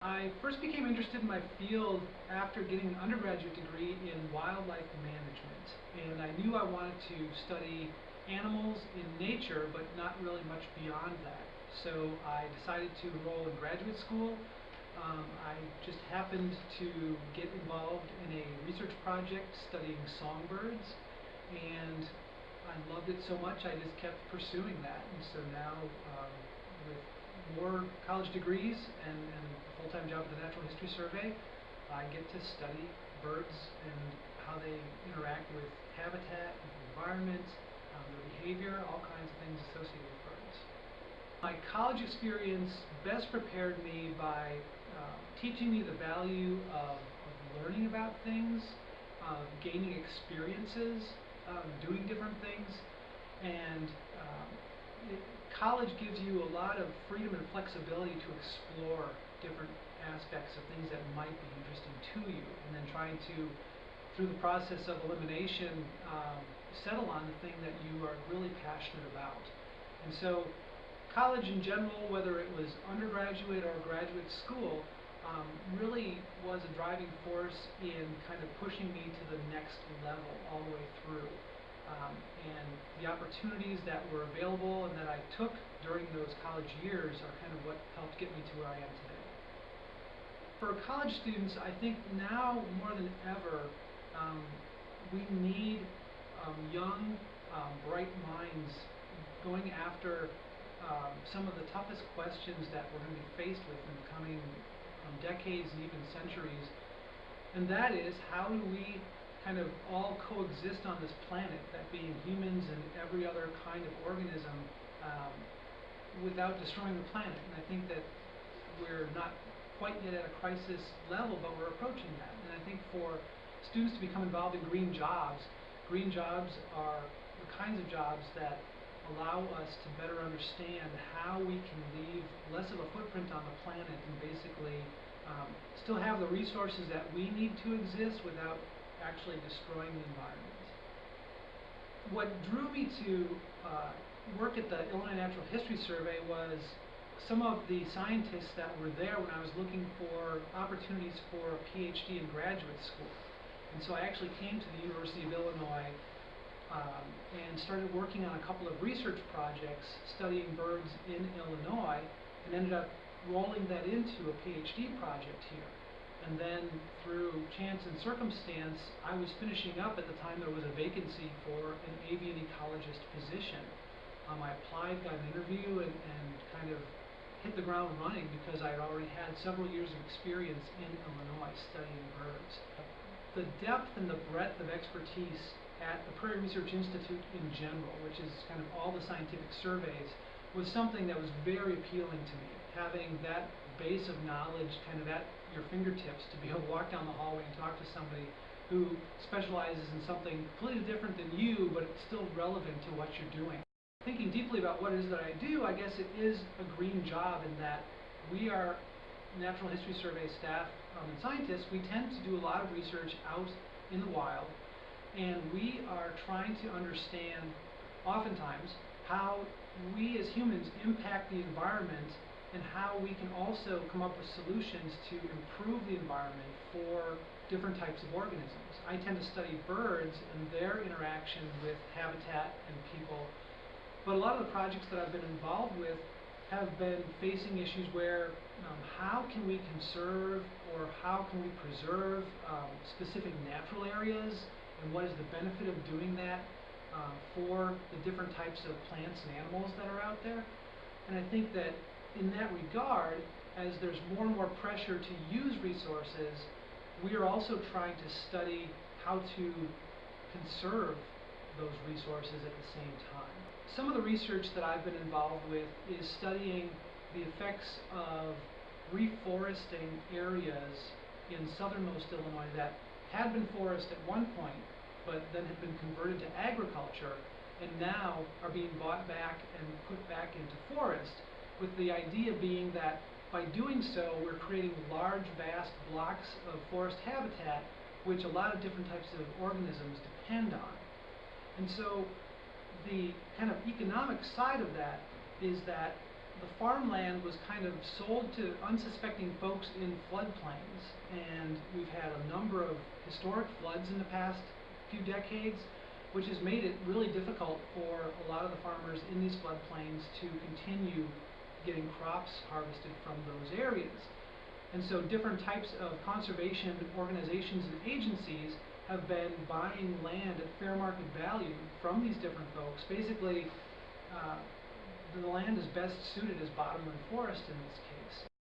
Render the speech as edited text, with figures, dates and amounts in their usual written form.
I first became interested in my field after getting an undergraduate degree in wildlife management, and I knew I wanted to study animals in nature, but not really much beyond that. So I decided to enroll in graduate school. I just happened to get involved in a research project studying songbirds, and I loved it so much I just kept pursuing that. And so now, with more college degrees and a full-time job at the Natural History Survey, I get to study birds and how they interact with habitat and the environment, their behavior, all kinds of things associated with birds. My college experience best prepared me by teaching me the value of learning about things, gaining experiences, doing different things, and college gives you a lot of freedom and flexibility to explore different aspects of things that might be interesting to you, and then trying to, through the process of elimination, settle on the thing that you are really passionate about. And so college in general, whether it was undergraduate or graduate school, really was a driving force in kind of pushing me to the next level all the way through. And the opportunities that were available and that I took during those college years are kind of what helped get me to where I am today. For college students, I think now more than ever, we need young, bright minds going after some of the toughest questions that we're going to be faced with in the coming decades and even centuries. And that is, how do we kind of all coexist on this planet, that being humans and every other kind of organism, without destroying the planet? And I think that we're not quite yet at a crisis level, but we're approaching that. And I think for students to become involved in green jobs are the kinds of jobs that allow us to better understand how we can leave less of a footprint on the planet and basically still have the resources that we need to exist without actually destroying the environment. What drew me to work at the Illinois Natural History Survey was some of the scientists that were there when I was looking for opportunities for a PhD in graduate school. And so I actually came to the University of Illinois and started working on a couple of research projects studying birds in Illinois, and ended up rolling that into a PhD project here. And then through chance and circumstance, I was finishing up at the time there was a vacancy for an avian ecologist position. I applied, got an interview, and kind of hit the ground running because I had already had several years of experience in Illinois studying birds. The depth and the breadth of expertise at the Prairie Research Institute in general, which is kind of all the scientific surveys, was something that was very appealing to me. Having that base of knowledge kind of at your fingertips, to be able to walk down the hallway and talk to somebody who specializes in something completely different than you, but it's still relevant to what you're doing. Thinking deeply about what it is that I do, I guess it is a green job in that we are Natural History Survey staff and scientists. We tend to do a lot of research out in the wild, and we are trying to understand, oftentimes, how we as humans impact the environment and how we can also come up with solutions to improve the environment for different types of organisms. I tend to study birds and their interaction with habitat and people, but a lot of the projects that I've been involved with have been facing issues where how can we conserve or how can we preserve specific natural areas, and what is the benefit of doing that for the different types of plants and animals that are out there. And I think that in that regard, as there's more and more pressure to use resources, we are also trying to study how to conserve those resources at the same time. Some of the research that I've been involved with is studying the effects of reforesting areas in southernmost Illinois that had been forest at one point, but then had been converted to agriculture, and now are being bought back and put back into forest, with the idea being that by doing so, we're creating large, vast blocks of forest habitat, which a lot of different types of organisms depend on. And so the kind of economic side of that is that the farmland was kind of sold to unsuspecting folks in floodplains, and we've had a number of historic floods in the past few decades, which has made it really difficult for a lot of the farmers in these floodplains to continue getting crops harvested from those areas. And so different types of conservation organizations and agencies have been buying land at fair market value from these different folks. Basically, the land is best suited as bottomland forest in this case.